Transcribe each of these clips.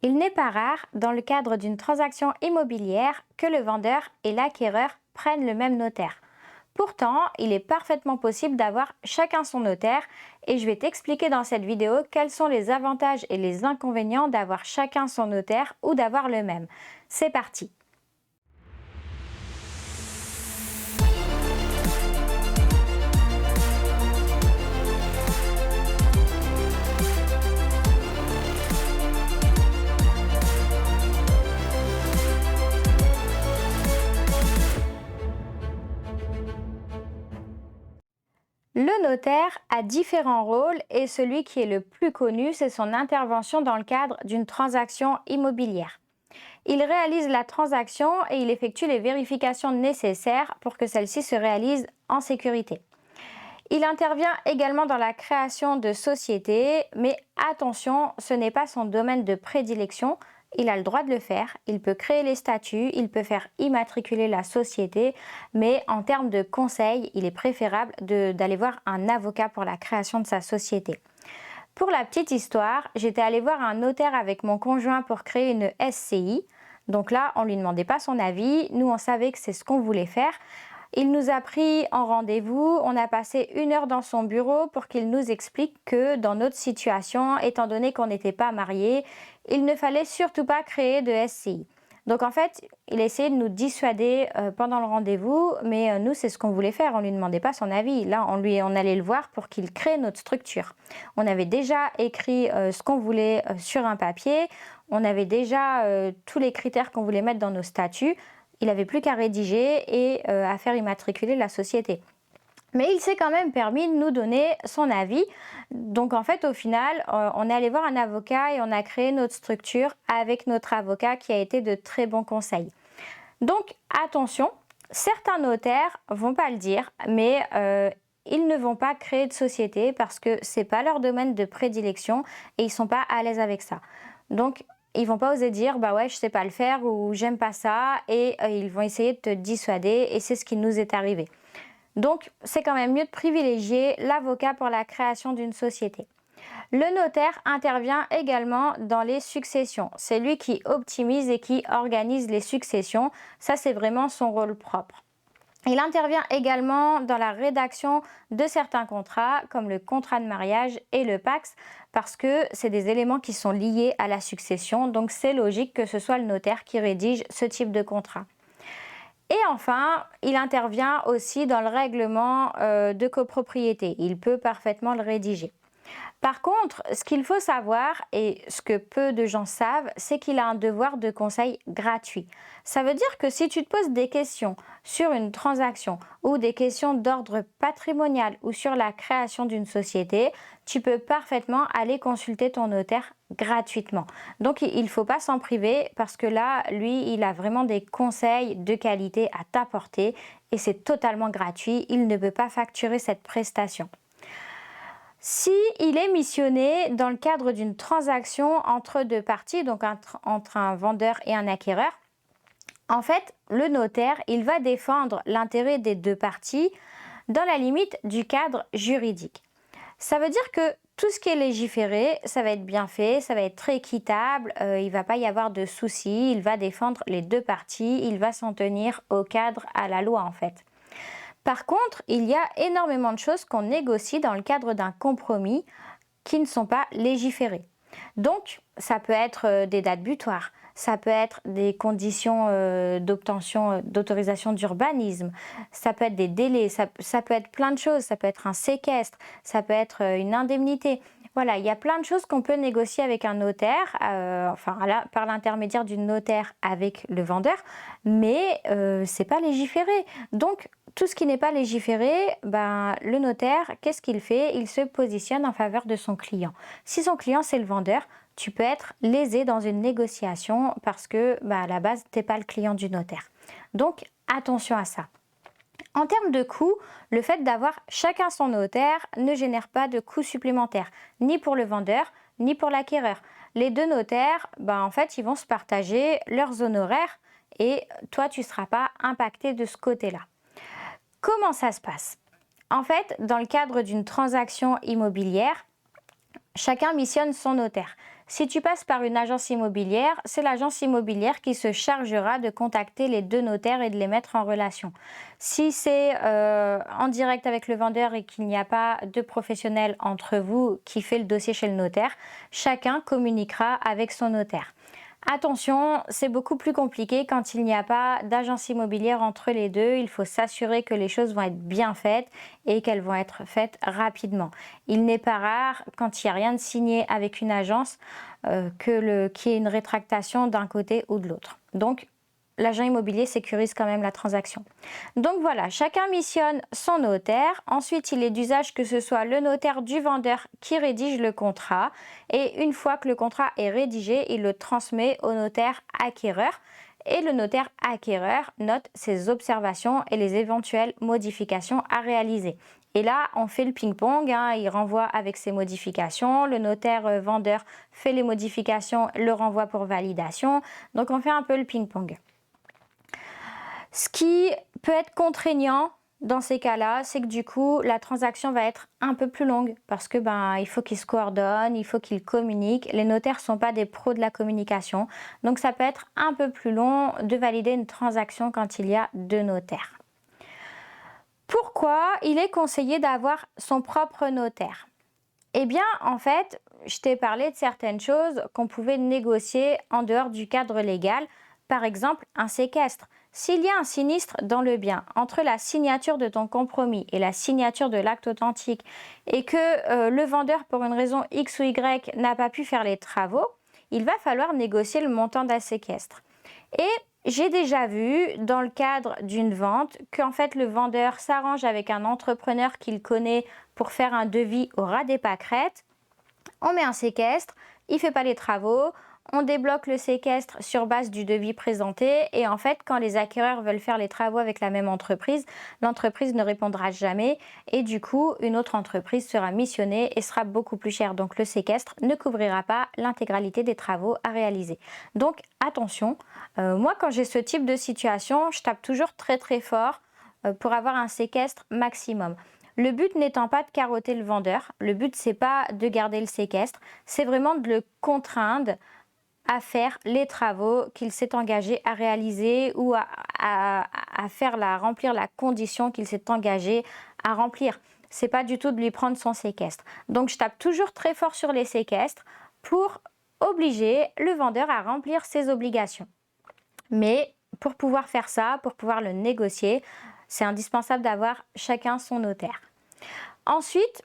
Il n'est pas rare, dans le cadre d'une transaction immobilière, que le vendeur et l'acquéreur prennent le même notaire. Pourtant, il est parfaitement possible d'avoir chacun son notaire et je vais t'expliquer dans cette vidéo quels sont les avantages et les inconvénients d'avoir chacun son notaire ou d'avoir le même. C'est parti! Le notaire a différents rôles et celui qui est le plus connu, c'est son intervention dans le cadre d'une transaction immobilière. Il réalise la transaction et il effectue les vérifications nécessaires pour que celle-ci se réalise en sécurité. Il intervient également dans la création de sociétés, mais attention, ce n'est pas son domaine de prédilection. Il a le droit de le faire, il peut créer les statuts, il peut faire immatriculer la société, mais en termes de conseil, il est préférable d'aller voir un avocat pour la création de sa société. Pour la petite histoire, j'étais allée voir un notaire avec mon conjoint pour créer une SCI. Donc là, on ne lui demandait pas son avis, nous on savait que c'est ce qu'on voulait faire. Il nous a pris en rendez-vous, on a passé 1 heure dans son bureau pour qu'il nous explique que dans notre situation, étant donné qu'on n'était pas mariés, il ne fallait surtout pas créer de SCI. Donc en fait, il a essayé de nous dissuader pendant le rendez-vous, mais nous c'est ce qu'on voulait faire, on ne lui demandait pas son avis. Là, on allait le voir pour qu'il crée notre structure. On avait déjà écrit ce qu'on voulait sur un papier, on avait déjà tous les critères qu'on voulait mettre dans nos statuts. Il n'avait plus qu'à rédiger et à faire immatriculer la société. Mais il s'est quand même permis de nous donner son avis. Donc en fait, au final, on est allé voir un avocat et on a créé notre structure avec notre avocat qui a été de très bons conseils. Donc attention, certains notaires vont pas le dire, mais ils ne vont pas créer de société parce que c'est pas leur domaine de prédilection et ils sont pas à l'aise avec ça. Donc ils vont pas oser dire bah ouais je sais pas le faire ou j'aime pas ça et ils vont essayer de te dissuader et c'est ce qui nous est arrivé. Donc c'est quand même mieux de privilégier l'avocat pour la création d'une société. Le notaire intervient également dans les successions. C'est lui qui optimise et qui organise les successions. Ça c'est vraiment son rôle propre. Il intervient également dans la rédaction de certains contrats, comme le contrat de mariage et le PACS, parce que c'est des éléments qui sont liés à la succession, donc c'est logique que ce soit le notaire qui rédige ce type de contrat. Et enfin, il intervient aussi dans le règlement de copropriété. Il peut parfaitement le rédiger. Par contre, ce qu'il faut savoir, et ce que peu de gens savent, c'est qu'il a un devoir de conseil gratuit. Ça veut dire que si tu te poses des questions sur une transaction ou des questions d'ordre patrimonial ou sur la création d'une société, tu peux parfaitement aller consulter ton notaire gratuitement. Donc il ne faut pas s'en priver parce que là, lui, il a vraiment des conseils de qualité à t'apporter et c'est totalement gratuit. Il ne peut pas facturer cette prestation. Si il est missionné dans le cadre d'une transaction entre deux parties, donc entre un vendeur et un acquéreur, en fait, le notaire, il va défendre l'intérêt des deux parties dans la limite du cadre juridique. Ça veut dire que tout ce qui est légiféré, ça va être bien fait, ça va être très équitable, il ne va pas y avoir de soucis, il va défendre les deux parties, il va s'en tenir au cadre, à la loi en fait. Par contre, il y a énormément de choses qu'on négocie dans le cadre d'un compromis qui ne sont pas légiférées. Donc, ça peut être des dates butoirs, ça peut être des conditions d'obtention d'autorisation d'urbanisme, ça peut être des délais, ça peut être plein de choses, ça peut être un séquestre, ça peut être une indemnité. Voilà, il y a plein de choses qu'on peut négocier avec un notaire, par l'intermédiaire du notaire avec le vendeur, mais c'est pas légiféré. Donc, tout ce qui n'est pas légiféré, le notaire, qu'est-ce qu'il fait? Il se positionne en faveur de son client. Si son client, c'est le vendeur, tu peux être lésé dans une négociation parce que à la base, tu n'es pas le client du notaire. Donc, attention à ça. En termes de coûts, le fait d'avoir chacun son notaire ne génère pas de coûts supplémentaires, ni pour le vendeur, ni pour l'acquéreur. Les deux notaires, en fait, ils vont se partager leurs honoraires et toi, tu ne seras pas impacté de ce côté-là. Comment ça se passe? En fait, dans le cadre d'une transaction immobilière, chacun missionne son notaire. Si tu passes par une agence immobilière, c'est l'agence immobilière qui se chargera de contacter les deux notaires et de les mettre en relation. Si c'est en direct avec le vendeur et qu'il n'y a pas de professionnel entre vous qui fait le dossier chez le notaire, chacun communiquera avec son notaire. Attention, c'est beaucoup plus compliqué quand il n'y a pas d'agence immobilière entre les deux. Il faut s'assurer que les choses vont être bien faites et qu'elles vont être faites rapidement. Il n'est pas rare, quand il n'y a rien de signé avec une agence, qu'il y ait une rétractation d'un côté ou de l'autre. Donc, l'agent immobilier sécurise quand même la transaction. Donc voilà, chacun missionne son notaire. Ensuite, il est d'usage que ce soit le notaire du vendeur qui rédige le contrat. Et une fois que le contrat est rédigé, il le transmet au notaire acquéreur. Et le notaire acquéreur note ses observations et les éventuelles modifications à réaliser. Et là, on fait le ping-pong, il renvoie avec ses modifications, le notaire vendeur fait les modifications, le renvoie pour validation. Donc on fait un peu le ping-pong. Ce qui peut être contraignant dans ces cas-là, c'est que du coup, la transaction va être un peu plus longue parce que il faut qu'ils se coordonnent, il faut qu'ils communiquent. Les notaires ne sont pas des pros de la communication, donc ça peut être un peu plus long de valider une transaction quand il y a deux notaires. Pourquoi il est conseillé d'avoir son propre notaire? Eh bien, en fait, je t'ai parlé de certaines choses qu'on pouvait négocier en dehors du cadre légal, par exemple un séquestre. S'il y a un sinistre dans le bien, entre la signature de ton compromis et la signature de l'acte authentique, et que le vendeur, pour une raison X ou Y, n'a pas pu faire les travaux, il va falloir négocier le montant d'un séquestre. Et j'ai déjà vu, dans le cadre d'une vente, qu'en fait le vendeur s'arrange avec un entrepreneur qu'il connaît pour faire un devis au ras des pâquerettes. On met un séquestre, il ne fait pas les travaux, on débloque le séquestre sur base du devis présenté et en fait quand les acquéreurs veulent faire les travaux avec la même entreprise, l'entreprise ne répondra jamais et du coup une autre entreprise sera missionnée et sera beaucoup plus chère. Donc le séquestre ne couvrira pas l'intégralité des travaux à réaliser. Donc attention, moi quand j'ai ce type de situation, je tape toujours très très fort pour avoir un séquestre maximum. Le but n'étant pas de carotter le vendeur, le but c'est pas de garder le séquestre, c'est vraiment de le contraindre à faire les travaux qu'il s'est engagé à réaliser ou à remplir la condition qu'il s'est engagé à remplir. C'est pas du tout de lui prendre son séquestre. Donc je tape toujours très fort sur les séquestres pour obliger le vendeur à remplir ses obligations. Mais pour pouvoir faire ça, pour pouvoir le négocier, c'est indispensable d'avoir chacun son notaire. Ensuite,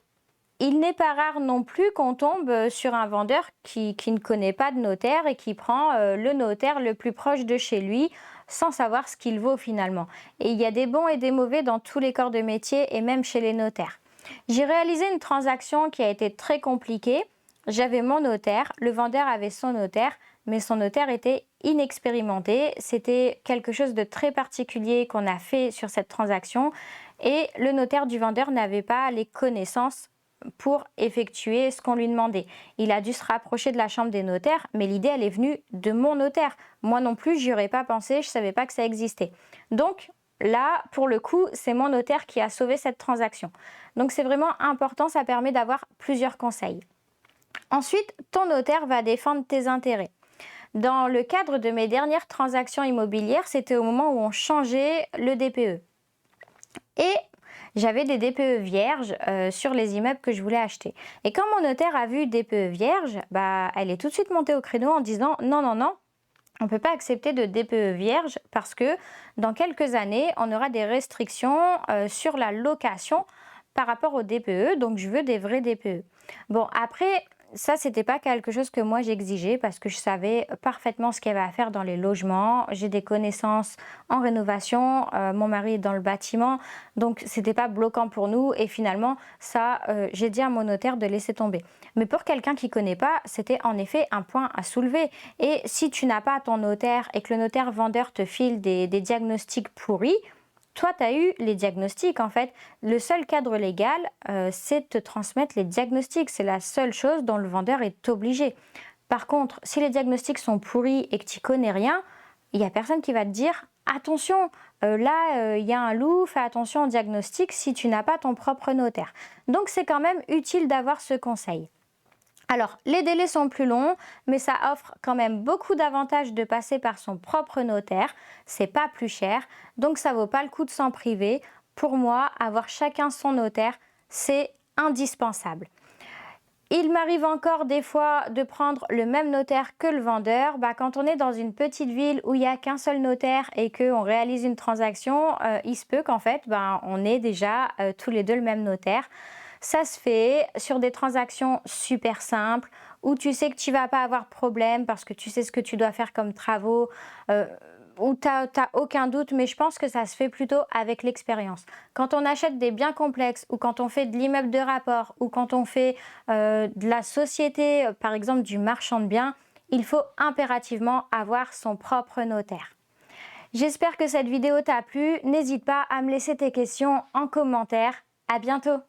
il n'est pas rare non plus qu'on tombe sur un vendeur qui ne connaît pas de notaire et qui prend le notaire le plus proche de chez lui sans savoir ce qu'il vaut finalement. Et il y a des bons et des mauvais dans tous les corps de métier et même chez les notaires. J'ai réalisé une transaction qui a été très compliquée. J'avais mon notaire, le vendeur avait son notaire, mais son notaire était inexpérimenté. C'était quelque chose de très particulier qu'on a fait sur cette transaction et le notaire du vendeur n'avait pas les connaissances pour effectuer ce qu'on lui demandait. Il a dû se rapprocher de la chambre des notaires, mais l'idée elle est venue de mon notaire. Moi non plus, j'y aurais pas pensé, je savais pas que ça existait. Donc là, pour le coup, c'est mon notaire qui a sauvé cette transaction. Donc c'est vraiment important, ça permet d'avoir plusieurs conseils. Ensuite, ton notaire va défendre tes intérêts. Dans le cadre de mes dernières transactions immobilières, c'était au moment où on changeait le DPE. Et j'avais des DPE vierges sur les immeubles que je voulais acheter. Et quand mon notaire a vu DPE vierge, elle est tout de suite montée au créneau en disant non, on ne peut pas accepter de DPE vierge parce que dans quelques années, on aura des restrictions sur la location par rapport au DPE, donc je veux des vrais DPE. Bon, après, ça, c'était pas quelque chose que moi j'exigeais parce que je savais parfaitement ce qu'il y avait à faire dans les logements. J'ai des connaissances en rénovation, mon mari est dans le bâtiment, donc c'était pas bloquant pour nous. Et finalement, ça, j'ai dit à mon notaire de laisser tomber. Mais pour quelqu'un qui connaît pas, c'était en effet un point à soulever. Et si tu n'as pas ton notaire et que le notaire vendeur te file des diagnostics pourris, toi, tu as eu les diagnostics en fait. Le seul cadre légal, c'est de te transmettre les diagnostics. C'est la seule chose dont le vendeur est obligé. Par contre, si les diagnostics sont pourris et que tu n'y connais rien, il n'y a personne qui va te dire « Attention, là, il y a un loup, fais attention au diagnostic si tu n'as pas ton propre notaire. » Donc, c'est quand même utile d'avoir ce conseil. Alors, les délais sont plus longs, mais ça offre quand même beaucoup d'avantages de passer par son propre notaire. C'est pas plus cher, donc ça vaut pas le coup de s'en priver. Pour moi, avoir chacun son notaire, c'est indispensable. Il m'arrive encore des fois de prendre le même notaire que le vendeur. Quand on est dans une petite ville où il n'y a qu'un seul notaire et qu'on réalise une transaction, il se peut qu'en fait, on ait déjà tous les deux le même notaire. Ça se fait sur des transactions super simples où tu sais que tu vas pas avoir de problème parce que tu sais ce que tu dois faire comme travaux, euh, où tu n'as aucun doute, mais je pense que ça se fait plutôt avec l'expérience. Quand on achète des biens complexes ou quand on fait de l'immeuble de rapport ou quand on fait de la société, par exemple du marchand de biens, il faut impérativement avoir son propre notaire. J'espère que cette vidéo t'a plu. N'hésite pas à me laisser tes questions en commentaire. À bientôt!